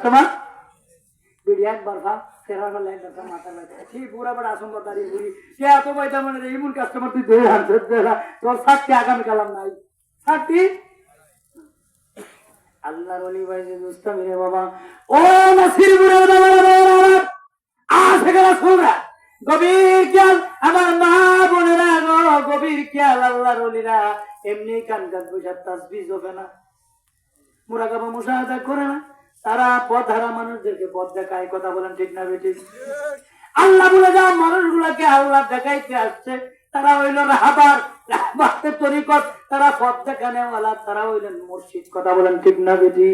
Customer বিড়ি একবার ভাব ফেরার বেলা একবার মাথা ব্যথা ঠিক পুরা বড় আসম্বর দাঁড়িয়ে ঘুরি কে এত পয়সা মানে এমন কাস্টমার তুই ধরে আনছিস তোর সাথে আগামী কালাম নাই সাথী আল্লাহর ওলি ভাই যে দুস্তামি রে বাবা ও নাসিরপুরের বাবা আসে গেল শুনরা গভীর খেয়াল আমার মা বোনেরা গভীর খেয়াল আল্লাহর ওলিরা এমনি কান কান বসে তাসবিহ হবে না মুরাকাবা মুশাহাদা করে না তারা পথ হারা মানুষদেরকে পথ দেখায় কথা বলেন ঠিক না বেটি আল্লাহ বলে যা মানুষগুলাকে আল্লাহ দেখাইতে আসছে তারা হইল রাহবার রাহবাতের তরিকত তারা পথ দেখানেওয়ালা তারা হইলেন মুর্শিদ কথা বলেন ঠিক না বেটি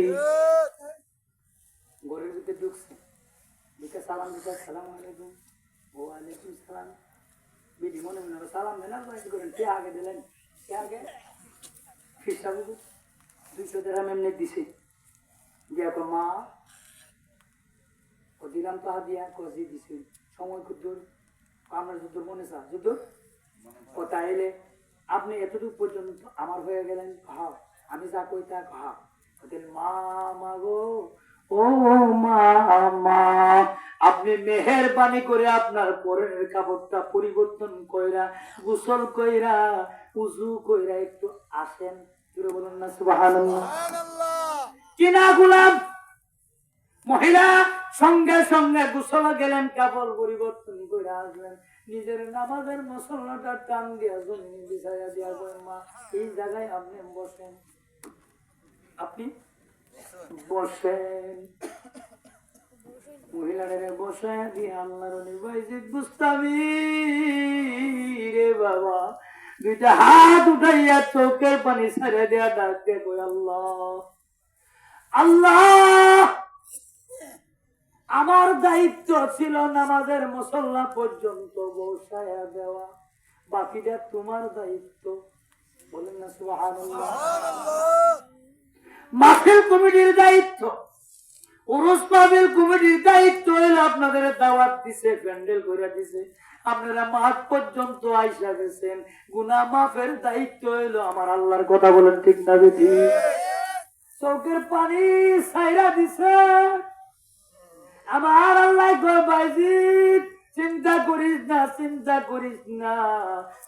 ঘরের ভিতরে ঢুকছে ঢুকে সালাম দিতে আসসালামু আলাইকুম ওয়ালাইকুম সালাম বেটি মনে মনে সালাম দেন আর করেন কে আগে দিলেন কে আগে ফিসা বুঝু 200 টাকা এমনি দিছে দিয়া কো মা ও দিলাম তো দিয়া কজি দিছে সময় কুদ্দুর আমরা যুদ্ধ মনে চা যুদ্ধ কথা এলে আপনি এতটুকু পর্যন্ত আমার হয়ে গেলেন ভাব আমি যা কই তা ভাব ওদের মা মা গো ও মা মা আপনি মেহেরবানি করে আপনার পরনের কাপড়টা পরিবর্তন কইরা গোসল কইরা উযু কইরা একটু আসেন জোরে বলুন না সুবহানাল্লাহ কিনা গোলাম মহিলা সঙ্গে সঙ্গে গোসল গেলেন কাপড় পরিবর্তন করে আসলেন নিজের নামাজের মশলাটা টান দিয়া জমিন বিছাইয়া দিয়া মা এই জায়গায় আপনি বসেন আপনি বসেন মহিলাদের বসে দিয়ে আল্লাহর ওলি ভাইজি বুঝতামি রে বাবা দুইটা হাত উঠাইয়া চোখের পানি ছেড়ে দেয়া ডাক দিয়ে কই আল্লাহ আল্লাহ আমার দায়িত্ব ছিল নামাজের মুসল্লা পর্যন্ত বসায়া দেওয়া বাকিটা তোমার দায়িত্ব বলেন না সুবহানাল্লাহ মাহফিল কমিটির দায়িত্ব উরুস মাহফিল কমিটির দায়িত্ব হইল আপনাদের দাওয়াত দিছে প্যান্ডেল করে দিছে আপনারা মাঠ পর্যন্ত আইসা গেছেন গুনাহ মাফের দায়িত্ব হইল আমার আল্লাহর কথা বলেন ঠিক না বেটি চোখের পানি ছাইরা দিছে আমার আল্লাহ কয় বাইজিদ চিন্তা করিস না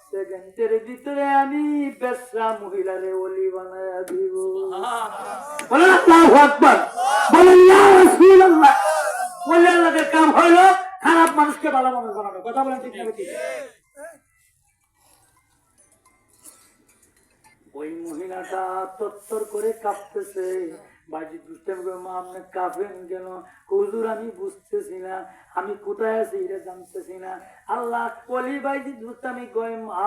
সেকেন্ডের ভিতরে আমি বেশ্যা মহিলারে ওলি বানায়া দিব বলেন আল্লাহু আকবার বলেন ইয়া রাসূলুল্লাহ বলে আল্লাহর কাম হলো খারাপ মানুষকে ভালো মানুষ বানানো কথা বলেন ঠিক না ঠিক ওই মহিলাটা তত্তর করে কাঁপতেছে বাজি দুষ্টাম করে মা আপনি কাঁপেন কেন হুজুর আমি বুঝতেছি না আমি কোথায় আছি এটা জানতেছি না আল্লাহ ওলি বাইজি দুষ্টামি কয় মা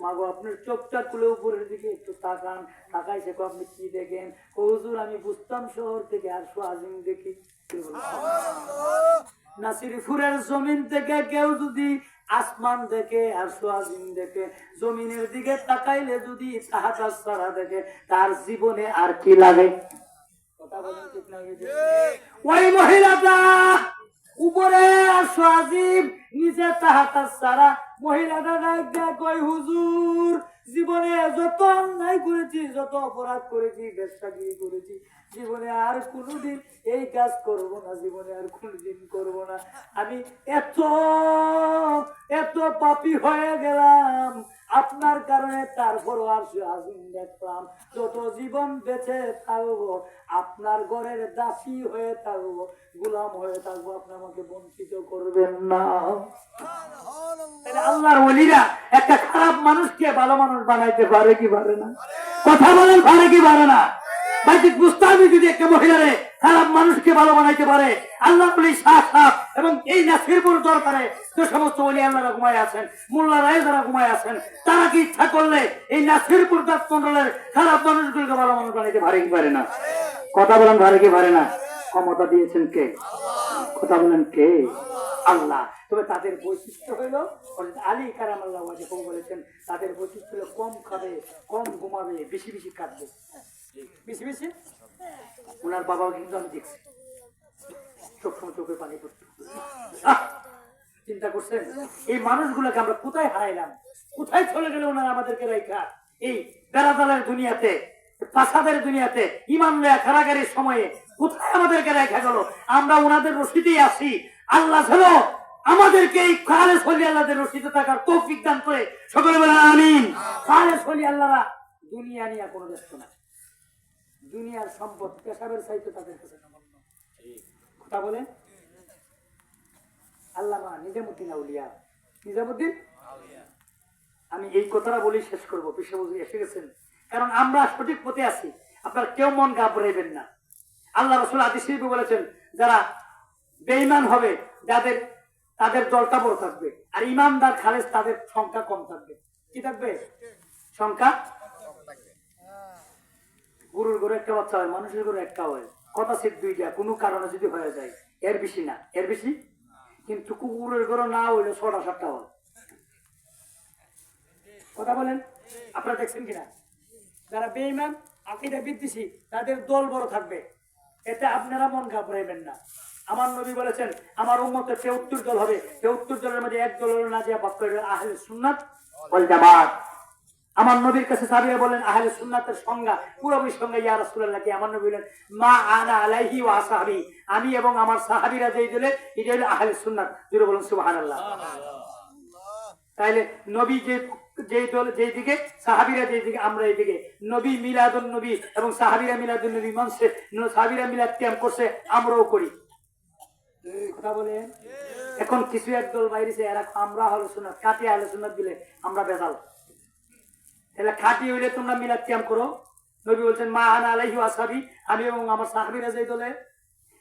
মাগো আপনার চোখটা খুলে উপরের দিকে একটু তাকান তাকাইছে আপনি কি দেখেন হুজুর আমি বুঝতাম শহর থেকে আর আজিম দেখি নাসিরপুরের জমিন থেকে কেউ যদি আসমান দেখে আর সোয়াজিম দেখে জমিনের দিকে তাকাইলে যদি তাহাটা সারা দেখে তার জীবনে আর কি লাগে ওই মহিলাটা উপরে আর সোয়াজিম নিচে তাহাটা সারা মহিলাটা কই হুজুর জীবনে যত অন্যায় করেছি যত অপরাধ করেছি ব্যবসাগিরি করেছি জীবনে আর কোনোদিন এই কাজ করব না জীবনে আর কোনোদিন করব না আমি এত পাপী হয়ে গেলাম আপনার কারণে তারপরও আর আজিম দেখলাম যত জীবন বেঁচে থাকবো আপনার ঘরের দাসী হয়ে থাকবো গোলাম হয়ে থাকবো আপনি আমাকে বঞ্চিত করবেন না আল্লাহর ওলিরা একটা খারাপ মানুষকে ভালো মানুষ বানাইতে পারে কি পারে না কথা বলেন পারে কি পারে না বাইজিদ বুস্তামি যদি একটা মহিলারে খারাপ মানুষকে ভালো বানাইতে পারে আল্লাহ ওলি সাহেব এবং এই নাসিরপুর দরকারে যে সমস্ত ওলি আল্লাহরা ঘুমায় আছেন মোল্লারাই যারা ঘুমায় আছেন তারা কি ইচ্ছা করলে এই নাসিরপুর দাস মন্ডলের খারাপ মানুষগুলোকে ভালো মানুষ বানাইতে পারে কি পারে না কথা বলেন পারে কি পারে না ক্ষমতা দিয়েছেন কে কথা বলেন কে আল্লাহ তবে তাদের বৈশিষ্ট্য হইল আলী কারামাল্লাহ যখন বলেছেন তাদের বৈশিষ্ট্য হলো কম খাবে কম ঘুমাবে বেশি বেশি কাঁদবে বেশি বেশি ওনার বাবাও কিন্তু আমি দেখছি সবসময় চোখে পানি পড়তো চিন্তা করছেন এই মানুষগুলোকে আমরা কোথায় হারাইলাম কোথায় চলে গেলে ওনারা আমাদেরকে রেখা এই বেড়াদালের দুনিয়াতে ফাসাদের দুনিয়াতে ইমান লয়া কারাগারের সময়ে কোথায় আমাদেরকে রেখা গেল? আমরা ওনাদের রশিদেই আছি। আল্লাহ যেন আমাদেরকে এই খালেস ওলি আল্লাহদের রশিদে থাকার তৌফিক দান করে। সকলে বলেন আমিন। খালেস ওলি আল্লাহরা দুনিয়া নিয়ে কোনো ব্যস্ত না। দুনিয়ার সম্পদ পেশাবের চাইতে তাদের কাছে নগণ্য। কথা বলেন। আল্লামা নিজামুদ্দিন আউলিয়া, নিজামুদ্দিন, আমি এই কথাটা বলি শেষ করবো। বিশ্ববুঝি এসে গেছেন, কারণ আমরা সঠিক পথে আছি। আপনারা কেউ মন ঘাবড়াইবেন না। আল্লাহ রাসূল হাদিস শরীফে বলেছেন, যারা বেঈমান হবে তাদের দলটা বড় থাকবে, আর ইমানদার খালেস তাদের সংখ্যা কম থাকবে। কি থাকবে? সংখ্যা। গরুর ঘরে একটা বাচ্চা হয়, মানুষের ঘরে একটা হয়। কথা সিট দুইটা, কোনো কারণে যদি হয়ে যায়, এর বেশি না, এর বেশি। কিন্তু কুকুরের ঘরে না হইলে 6টা-7টা হয়। কথা বলেন। আপনারা দেখছেন কিনা? যারা বেঈমান আকীদা বিদ্বেষী তাদের দল বড় থাকবে, এতে আপনারা মন ঘাবড়াইবেন না। আমার নবী বলেছেন, আমার উম্মতের 73 দল হবে। 73 দলের মধ্যে এক দল হলো নাজিয়া প্রাপ্ত আহলে সুন্নাত ওয়াল জামাত। আমার নবীর কাছে সাহাবীরা বলেন, আহলে সুন্নাতের সংজ্ঞা পুরোপুরি সংজ্ঞা ইয়া রাসূলুল্লাহ কি? আমার নবী বলেন, মা আনা আলাইহি ওয়া আসহাবি, আমি এবং আমার সাহাবীরা যেই দলে, এটা হলো আহলে সুন্নাত। জোরে বলুন সুবহানাল্লাহ। তাইলে নবী যেই দল যেই দিকে, সাহাবীরা যেই দিকে, আমরা এই দিকে। নবী মিলাদুন নবী এবং সাহাবীরা মিলাদুন নবী মানছে, সাহাবীরা মিলাদ কিয়াম করছে, আমরাও করি। কথা বলে। এখন কিছু একদল বাইরেছে, এরা আমরা আহলে সুন্নাত, কাটি আহলে সুন্নাত দিলে আমরা বেজাল। তাহলে খাঁটি হইলে তোমরা মিলাদ কিয়াম করো। নবী বলছেন, মা আনা আলাইহি ওয়া আসহাবি, আমি এবং আমার সাহাবীরা যেই দলে।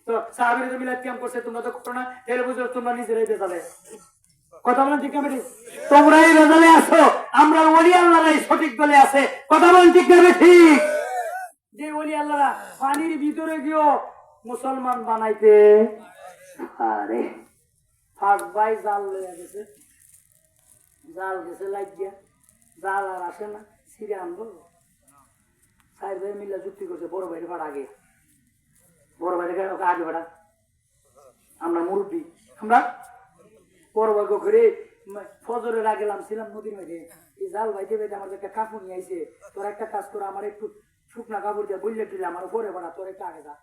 তো সাহাবীরা যে মিলাদ কিয়াম করছে, তোমরা তো করো না, তাহলে বুঝো তোমরা নিজেরাই বেজালে। কথা বলেন ঠিক না? তোমরাই বেজালে আছো, আমরা ওলি আল্লাহরাই সঠিক দলে আছে। কথা বলেন ঠিক না? ঠিক। যে ওলি আল্লাহরা পানির ভিতরে গিয়েও মুসলমান বানাইতে, আরে ফার্স্ট বাই জাল লয়ে গেছে, জাল গেছে লাগিয়া, জাল আর আসে না, ছিঁড়ে আনবো। সাইড ভাই মিল্লা যুক্তি করছে, বড় ভাইয়ের ভাড়া আগে, বড় ভাইয়ের আগে ভাড়া। আমরা মুরব্বী, আমরা বড় ভাই ঘরে ফজরের আগে ছিলাম নদীর মধ্যে। এই জাল ভাইতে ভাইতে আমার একটা কাপড় নিয়ে আইছে, তোর একটা কাজ করে আমার একটু শুকনা কাপড় দিয়ে বললে দিলে আমার পরে ভাড়া, তোর একটা আগে যা।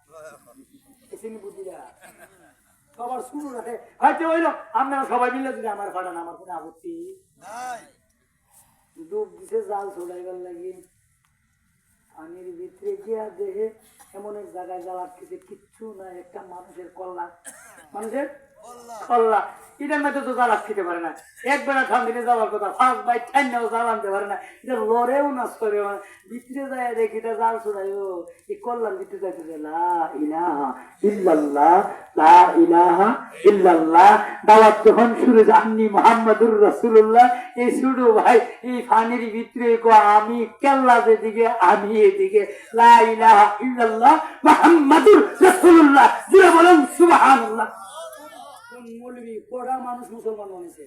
এসে বুদ্ধি দেয়া সবার শুরু রাখে, হয়তো হইলো আপনারা সবাই মিলে যদি আমার ভাড়া না, আমার কোনো আপত্তি। ডুব দিছে জাল চলাইবার লাগে, পানির ভিতরে গিয়া দেখে এমন এক জায়গায় জাল আটকেছে, কিচ্ছু না, একটা মানুষের কল্লা, মানুষের কল্লা। এটার মধ্যে তো জাল আটকিতে পারে না। একবার ঠান্দিনে যাওয়ার কথা, ফার্স্ট বাই ঠান্ডাও জাল আনতে পারে না। এটা লড়েও না, সরেও না, ভিতরে যায় দেখি এটা জাল ছড়াইও, এই কল্লার ভিতরে যাইতেছে লা ইলাহা ইল্লাল্লাহ, লা ইলাহা ইল্লাল্লাহ। দাওয়াত যখন শুরু, জানি মুহাম্মাদুর রাসূলুল্লাহ, এই শুরু ভাই এই পানির ভিতরে আমি কেল্লা যেদিকে, আমি এদিকে, লা ইলাহা ইল্লাল্লাহ মুহাম্মাদুর রাসূলুল্লাহ। জোরে বলেন সুবহানাল্লাহ। মৌলবি কড়া মানুষ মুসলমান বানিয়েছে,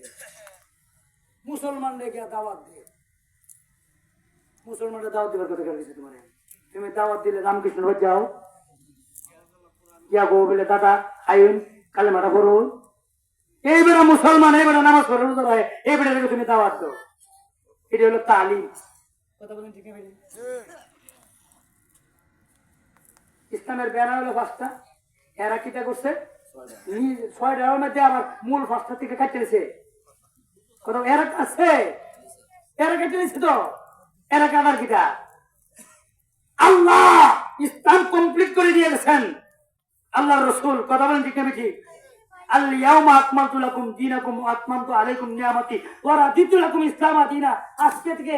মুসলমান রেখে দাওয়াত দিয়ে, মুসলমানরা দাওয়াত দেবার কথা গেছে। তোমার তুমি দাওয়াত দিলে রামকৃষ্ণ হয়ে যাও, গো বলে দাদা আইন কালেমাটা পড়ো, এইবারে মুসলমান, এইবারে নামাজ পড়ে রোজা রাখে, এইবারে রেখে তুমি দাওয়াত দাও। এটা হলো তালিম। কথা বলেন ঠিক আছে? ইসলামের ব্যানার হলো 5টা, এরা কিটা করছে 6টার মধ্যে আবার মূল 5টা থেকে কাটতে দিয়েছে। কথা এরা আছে, এরা কেটে দিচ্ছে তো, এরা কাটার কিটা আল্লাহ ইসলাম কমপ্লিট করে দিয়ে গেছেন আল্লাহ রসুল। কথা বলেন ঠিক না? ঠিক। আল-ইয়াউমা আকমালতু লাকুম দীনাকুম ওয়া আতমামতু আলাইকুম নিয়ামতি ওয়া রাদিতু লাকুম ইসলামা দীনা। আজকে থেকে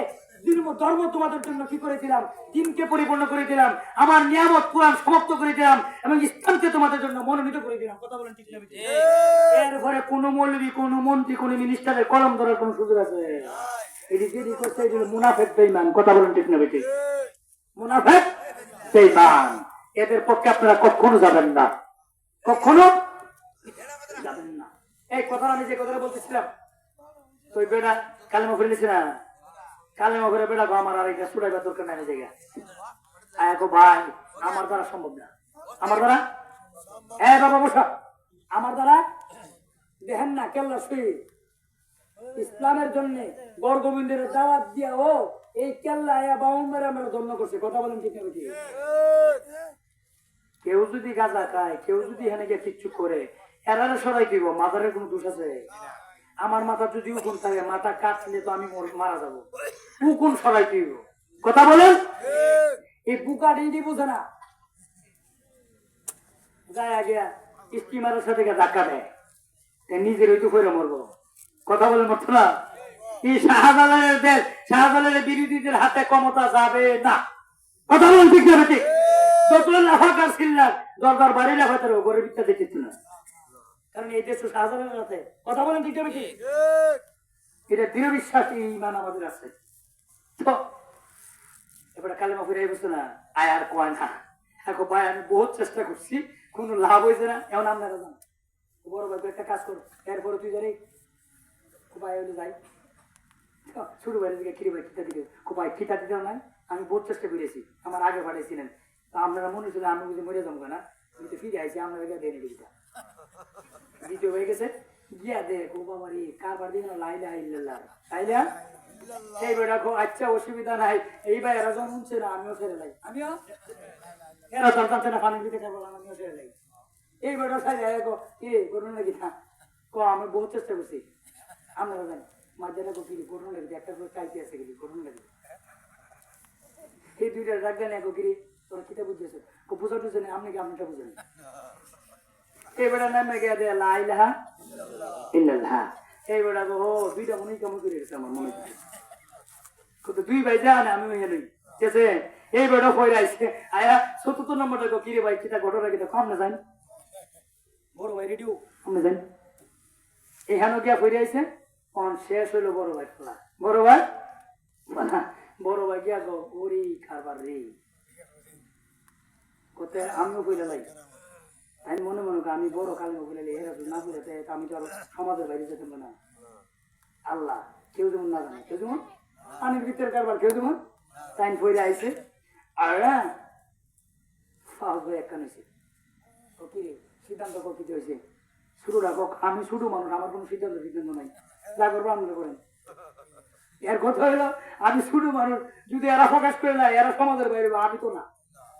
ধর্ম তোমাদের জন্য কি করে দিলাম, দিনকে পরিপূর্ণ করে দিলাম, আমার নিয়ামত কুরআন সমাপ্ত করে দিলাম এবং ইসলামকে তোমাদের জন্য মনোনীত করে দিলাম। কথা বলেন ঠিক না? ঠিক। এরপরে কোন মৌলবী, কোন মন্ত্রী, কোন মিনিস্টারের কলম ধরার কোন সুযোগ আছে? এদিকে করছে এগুলো মুনাফিক বেঈমান। কথা বলেন ঠিক না? ঠিক। মুনাফিক বেঈমান, এদের পক্ষে আপনারা কখনো যাবেন না, কখনো যাবেন না। এই কথা আমি যে কথাটা বলতেছিলাম, তো বেটা কালেমা করে নিছি না, কালেমা করে বেটা আমার আর এটা ছুটাইবার দরকার নাই জায়গা। ভাই আমার দ্বারা সম্ভব না, আমার দ্বারা বাবা বসা, আমার দ্বারা দেখেন না কেল্লা শুই ইসলামের জন্য গড় গোবিন্দের দাওয়াত দিয়া ও এই কেল্লা আয়া বাউন্ডারে আমরা ধন্য করছে, কথা বলেন ঠিক না? কেউ যদি গাঁজা খায়, কেউ যদি এখানে গিয়ে কিচ্ছু করে, এরারে সরাই দিব, মাথার কোনো দোষ আছে? আমার মাথা যদি উকুন থাকে, মাথা কাটলে তো আমি মারা যাবো, উকুন সরাই দিব, কথা বলেন? এই বুকা ডিঙ্গি বুঝে না, যায় আগে স্টিমারের সাথে ধাক্কা দেয়, নিজের ওই তো করে মরবো, কথা বলেন? মরতো না? এই শাহজালালের দেশ, শাহজালালের বিরোধীদের হাতে ক্ষমতা যাবে না, কথা বলেন ঠিক না? ঠিক যতগুলো লাফাকার ছিলেন দরকার বাড়ি লাফাতে ঘরের ভিতরে দেখেছি না, কারণ এই দেশ শাহজালালের হাতে, কথা বলেন ঠিক না? ঠিক এটা দৃঢ় বিশ্বাস, ইমান আমাদের আছে। তো এবারে কালেমা ফিরে বুঝতো না, আয় আর কয় না, এখন ভাই আমি বহুত চেষ্টা করছি, কোনো লাভ হয়েছে না, এমন আপনারা জান বড় ভাই একটা কাজ করো, এরপরে তুই জানি ভাই হলে যাই ছোট ভাইয়ের দিকে খিরি ভাই খিতা দিকে, খুব ভাই খিতা দিতে নাই, আমি বহুত চেষ্টা করেছি, আমার আগে পাঠাইছিলেন, তা আপনারা মনে ছিল আমি বুঝে মরে যাবো না, আমি তো ফিরে আইছি, আপনারা দেয়নি দিকটা দ্বিতীয় হয়ে গেছে গিয়া দে গোবা মারি কারবার দিন লাইলা ইল্লাল্লাহ লাইলা এই বেটা খুব আচ্ছা অসুবিধা নাই, এই ভাই এরা যখন শুনছে না আমিও ছেড়ে লাই, আমিও এরা চলতাম না পানি দিতে খাবো, আমিও ছেড়ে লাই, এই বেটা সাই গো কি করুন নাকি না কো, আমি বহুত চেষ্টা করছি, আপনারা জানি মাঝে গো কি করুন লাগে, একটা করে চাইতে আছে গেলি করুন লাগে, এই দুইটা রাখ দেন গো গিরি তোরা কিতা বুঝেছে বুঝা টুঝে না, আপনি কি আপনারটা বুঝেন? এই বেটা নামে গিয়ে দে লা ইলাহা ইল্লাল্লাহ, এই বেটা গো দুইটা মনে কেমন করে গেছে আমার মনে হয়, কিন্তু দুই ভাই যা না আমি নই, ঠিক আছে? এই বেটা কই রাইছে আয়া ৭৭ নম্বরটা গো কিরে ভাই কিতা ঘটনা কিতা কম না জান, বড় ভাই রেডিও আপনি জান এখানে গিয়া ফিরে আইছে, কোন শেষ হইলো বড় ভাই খোলা, বড় ভাই বড় ভাই গিয়া গো ওরি খাবার রে কোথায় আমিও কইলা লাই, আমি মনে মনে আমি বড় কালেমা বলে এরা না বুঝাতে আমি তো সমাজের বাইরে যেতে না, আল্লাহ কেউ যেমন না জানে, কেউ যেমন পানির ভিতরে কারবার কেউ যেমন টাইম ফইরে আইছে, আর একটা নিয়েছে ও কি সিদ্ধান্ত কি হয়েছে শুরু রাখো, আমি শুরু মানুষ, আমার কোনো সিদ্ধান্ত সিদ্ধান্ত নাই, যা করবো আপনারা করেন, এর কথা হইলো আমি শুরু মানুষ, যদি এরা প্রকাশ করে না এরা সমাজের বাইরে, আমি তো না,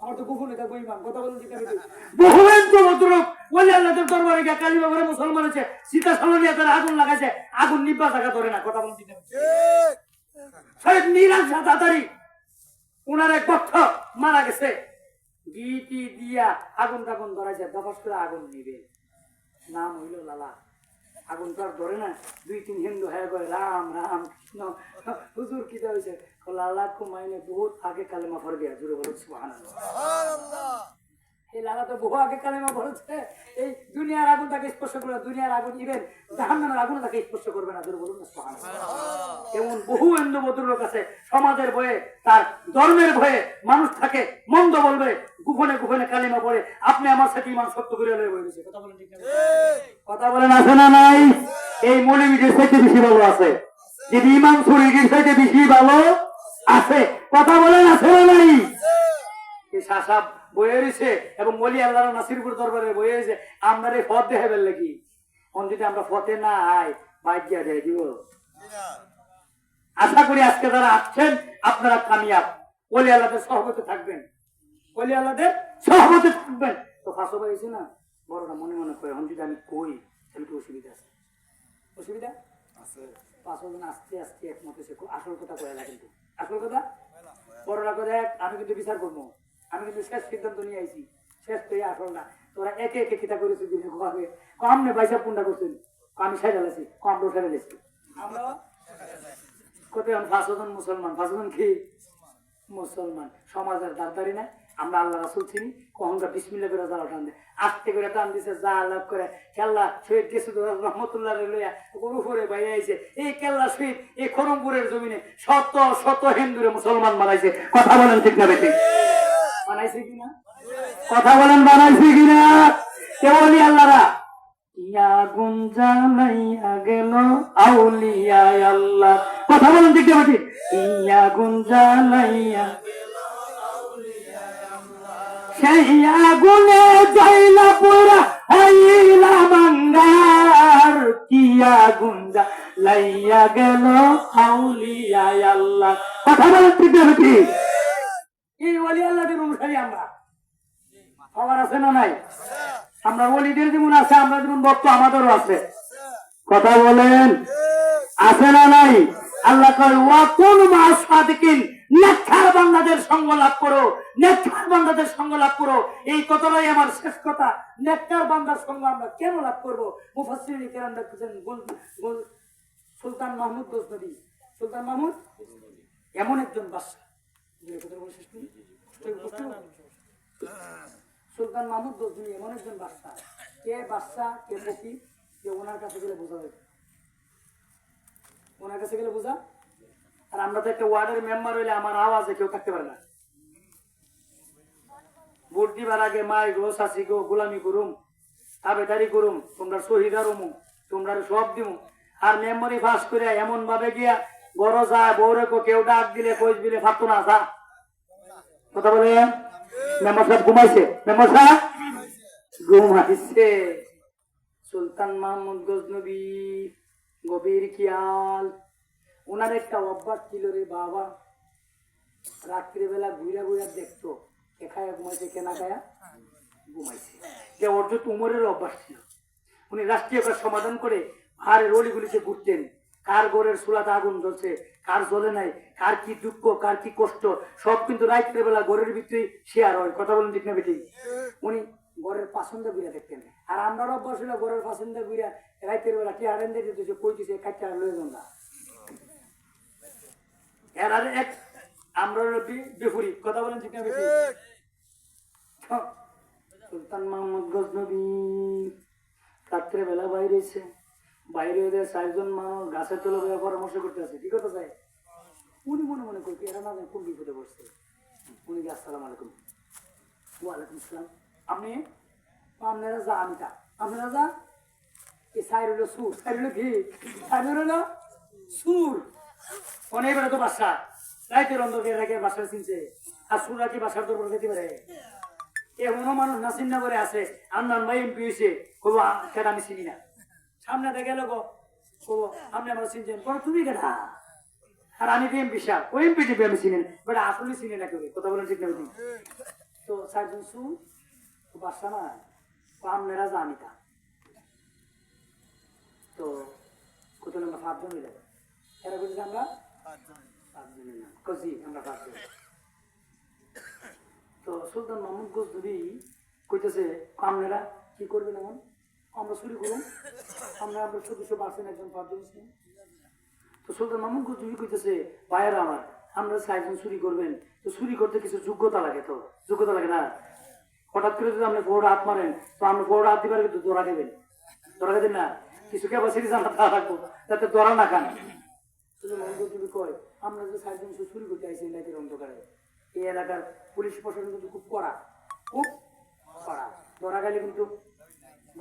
আমার তো কখনো থাকবো ইমান, কথা বলুন ঠিক আছে? বহুবেন তো ভদ্রলোক বলে আল্লাহদের দরবারে গিয়ে কালিমা করে মুসলমান হচ্ছে, সীতা সালনিয়া তারা আগুন লাগাইছে, আগুন নিবা থাকা ধরে না, কথা বলুন ঠিক আছে? শহীদ মিরাজ তাড়াতাড়ি উনার এক পক্ষ মারা গেছে, গিটি দিয়া আগুন টাগুন ধরাইছে, দফাস করে আগুন নিবে, নাম হইল লালা, আগুন তো আর ধরে না, ২-৩ হিন্দু হয়ে গয় রাম রাম কৃষ্ণ, হুজুর কি হয়েছে লালা কুমাইনে বহুত আগে কালেমা পড়ে গিয়া জুড়ে বলো সুবহানাল্লাহ, এই লালা তো বহু আগে কালেমা পড়েছে, এই দুনিয়ার আগুন তাকে স্পর্শ করবে না, দুনিয়ার আগুন ইভেন জাহান্নামের আগুন তাকে স্পর্শ করবে না, জুড়ে বলুন না সুবহানাল্লাহ। এমন বহু হিন্দু ভদ্রলোক আছে, সমাজের ভয়ে তার ধর্মের ভয়ে মানুষ থাকে মন্দ বলবে, গোপনে গোপনে কালিমা পড়ে, আপনি আমার সাথে ইমান সত্য করে বলেছে, কথা বলেন ঠিক না? কথা বলেন আছে না নাই? এই মৌলবীদের সাথে বেশি ভালো আছে, যদি ইমান শরীরের সাথে বেশি ভালো আছে, কথা বলেন আছে না নাই? এই শাসাব বয়ে রয়েছে এবং মলি আল্লাহ নাসিরপুর দরবারে বয়ে রয়েছে, আমরা এই পথ দেখে ফেললে কি যদি আমরা পথে না আয় বাইক দিয়া দেয় দিব। আশা করি আজকে যারা আসছেন আপনারা কামিয়াব, ওলি আল্লাহদের সহবতে থাকবেন, ওলি আল্লাহদের সহবতে থাকবেন। তো ফাঁসো হয়েছে না বড়রা মনে মনে করে, এখন যদি আমি কই তাহলে কি অসুবিধা আছে? অসুবিধা আছে? ৫ জন আস্তে আস্তে একমত হয়েছে, আসল কথা কয়ে না, কিন্তু আসল কথা বড়রা করে আমি কিন্তু বিচার করবো, আমি কিন্তু শেষ সিদ্ধান্ত নিয়ে আইছি, শেষ তো আসল না, তোরা একে একে কিতা করেছি কম নে পয়সা পুন্ডা করছেন, আমি সাইডা লেছি, কম রোসারে লেছি, আমরা কত ৫ জন মুসলমান, ৫ জন কি মুসলমান, সমাজের দাঁড়দারি না, আমরা আল্লাহ রাসূল চিনি, কখনকার বিসমিল্লাহ করে জ্বালা টান দেয়, আস্তে করে টান দিছে, যা লাভ করে খেলা শহীদ গেছে রহমতুল্লাহ লইয়া গরু ফরে বাইরে আইছে, এই কেল্লা শহীদ এই খরমপুরের জমিনে শত শত হিন্দুরে মুসলমান বানাইছে, কথা বলেন ঠিক না বেঠিক? বানাইছে কিনা? কথা বলেন বানাইছে কিনা? কেবলই আল্লাহরা ইয়া গুঞ্জা নাইয়া গেল আউলিয়া আল্লাহ, কথা বলেন ঠিক না বেঠিক? ইয়া গুঞ্জা নাইয়া সেই আগুনে যাইলা পুরা হইলা বাঙ্গার, কি আগুন জ্বালাইয়া হইয়া গেল আউলিয়া আল্লাহ। কথা বলেন ঠিক না কি? এই ওলি আল্লাহদের অনুসারী আমরা। খবর আছে না নাই? আমরা ওলিদের যেমন আছে, আমরা যেমন ভক্ত আমাদেরও আছে। কথা বলেন আছে না নাই? আল্লাহ কয় ওয়া কুনু মা'আস সাদিকিন, নেককার বান্দাদের সঙ্গ লাভ করো, নেককার বান্দাদের সঙ্গ লাভ করো। এই কথাটাই আমার শেষ কথা। নেককার বান্দার সঙ্গ আমরা কেন লাভ করব? মুফাসসিরিন কেরাম লিখেছেন সুলতান মাহমুদ গজনবী, সুলতান মাহমুদ এমন একজন বাদশা, সুলতান মাহমুদ গজনবী এমন একজন বাদশা, কে বাদশা কে ফকির, কে ওনার কাছে গেলে বোঝা যাবে, ওনার কাছে গেলে বোঝা। আর আমরা তো একটা ওয়ার্ডের মেম্বার হইলে আমার আওয়াজে কেউ থাকতে পারে না। ভোট দিবার আগে মাই গো শাসি গো গোলামি করুম, তাবেদারি করুম, তোমরা শহীদার হমু, তোমরা সব দিমু। আর মেম্বারি পাস করে এমন ভাবে গিয়া বড় যায় বউরে কেউ ডাক দিলে কইস দিলে ফাটতো না। যা কথা বলে মেম্বার সাহেব ঘুমাইছে, মেম্বার সাহেব ঘুমাইছে। সুলতান মাহমুদ গজনবী গভীর খেয়াল, ওনার একটা অভ্যাস ছিল রে বাবা, রাত্রিবেলা ঘুরা ঘুরা দেখতো কে খায়া ঘুমাইছে কে না খায়া ঘুমাইছে। যে অর্জুন উমরের অভ্যাস ছিল, উনি রাষ্ট্রীয় কাজ সমাধান করে পাহাড়ের অলিগুলিতে ঘুরতেন। কার ঘরের চুলাতে আগুন জ্বলছে, কার জ্বলে নাই, কার কি দুঃখ, কার কি কষ্ট, সব কিন্তু রাত্রের বেলা ঘরের ভিতরে শেয়ার হয়। কথা বলেন ঠিক না বেটি? উনি ঘরের পছন্দ ঘুরে দেখতেন। আর আমরা অভ্যাস ছিল ঘরের পছন্দ ঘুরে রাতের বেলা কি হারেন দিতেছে, কইতেছে কাটটা লয়ে যান না। এর আর এক আমরা বিপরীত। কথা বলেন ঠিক না বেটি? সুলতান মাহমুদ গজনবী রাত্রে বেলা বাইরেছে, বাইরে ওদের 4 জন মানুষ গাছের তলে পরামর্শ করতে আছে। কি কথা চাই? উনি মনে মনে করছি এরা না কোন বিপদে পড়ছে। উনি কি আসসালাম আলাইকুম, ওয়ালাইকুম সালাম, আপনি আপনারা যা, আমি তা, আপনারা যা। এই সাইড হলো সুর, সাইড হলো কি, সাইড হলো সুর। অনেক বেড়া তো বাসা রাইতের অন্ধকে রেখে বাসার চিনছে। আর সুরা কি বাসার তোর যেতে পারে? এমনও মানুষ না চিন্তা করে আছে, আন্নান ভাই এমপি হয়েছে, কবো সেটা আমি চিনি না। সামনে দেখে গেল গো, কবো আপনি আমার চিনছেন, বলো তুমি কেটা? আর আমি এমপি সাহেব, ওই এমপি টিপি আমি চিনি না, বাট আসলে চিনি না কেউ। কথা বলেন ঠিক না? তো 4 জন সুর বাসা না, আপনারা জানি তা। তো কত আমরা 5 জন হইলে এরা বলছি আমরা 5 জনের নাম কজি, আমরা 5 জন। তো সুলতান মাহমুদ গজনবী কইতেছে আপনারা কি করবেন? এমন আমরা চুরি করুন, আমরা সদস্য বাড়ছেন একজন 5 জন। তো সুলতান মাহমুদ গজনবী কইতেছে ভাইয়েরা আমার, আমরা 4 জন চুরি করবেন, তো চুরি করতে কিছু যোগ্যতা লাগে। তো যোগ্যতা লাগে না? হঠাৎ করে যদি আপনি বড় হাত মারেন তো আপনি বড় হাত দিবার কিন্তু দৌড়া দেবেন, দৌড়া দেবেন না, কিছু ক্যাপাসিটি জানা রাখবো যাতে দৌড়া না খান। তুমি কয় আমরা যে 4 জন চুরি করতে আইসি রাতের অন্ধকারে, এই এলাকার পুলিশ প্রশাসন কিন্তু খুব কড়া, খুব কড়া। ধরা গেলে কিন্তু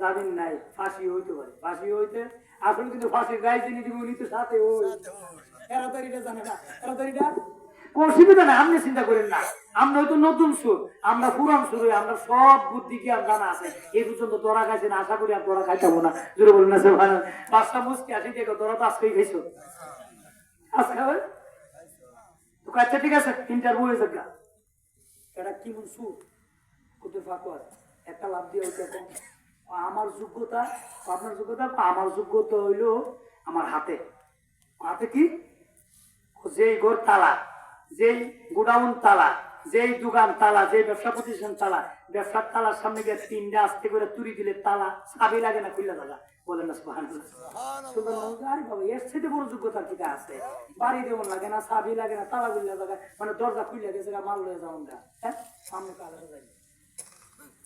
জামিন নাই, ফাঁসি হইতে পারে। ফাঁসি হইতে আসলে কিন্তু ফাঁসির গায়ে যিনি দিব উনি তো সাথে ওই এরাদারিটা জানে না, এরাদারিটা অসুবিধা নাই, আপনি চিন্তা করেন না। আমরা হয়তো নতুন সুর, আমরা পুরান সুর, আমরা সব বুদ্ধি কি জানা আছে। এই পর্যন্ত তোরা খাইছেন, আশা করি আর তোরা খাইতাবো না। জোরে বলেন না? 5টা মুসকি আসি দেখো, তোরা তো আজকেই খাইছো, আজ খাবে তো। আচ্ছা ঠিক আছে, ইন্টারভিউ হয়েছে গা, এটা কি সুর কোথায় ফাঁকো আছে, একটা লাভ দিয়ে হইতে আমার যোগ্যতা, আপনার যোগ্যতা, আমার যোগ্যতা হইলো আমার হাতে। হাতে কি? যেই ঘর তালা, যেই গোডাউন তালা, যেই দোকান তালা, যেই ব্যবসা প্রতিষ্ঠান তালা, ব্যবসার তালার সামনে গিয়ে 3টা আস্তে করে তুড়ি দিলে তালা চাবি লাগে না, খুললে দাদা বলেন না সুবহানাল্লাহ। আরে বাবা, এর সাথে বড় যোগ্যতার কি আছে? বাড়ি দেওয়ান লাগে না, চাবি লাগে না, তালা খুললে জায়গা মানে দরজা খুললে গেছে মাল লয়ে যাওয়া। হ্যাঁ, সামনে তালা যাই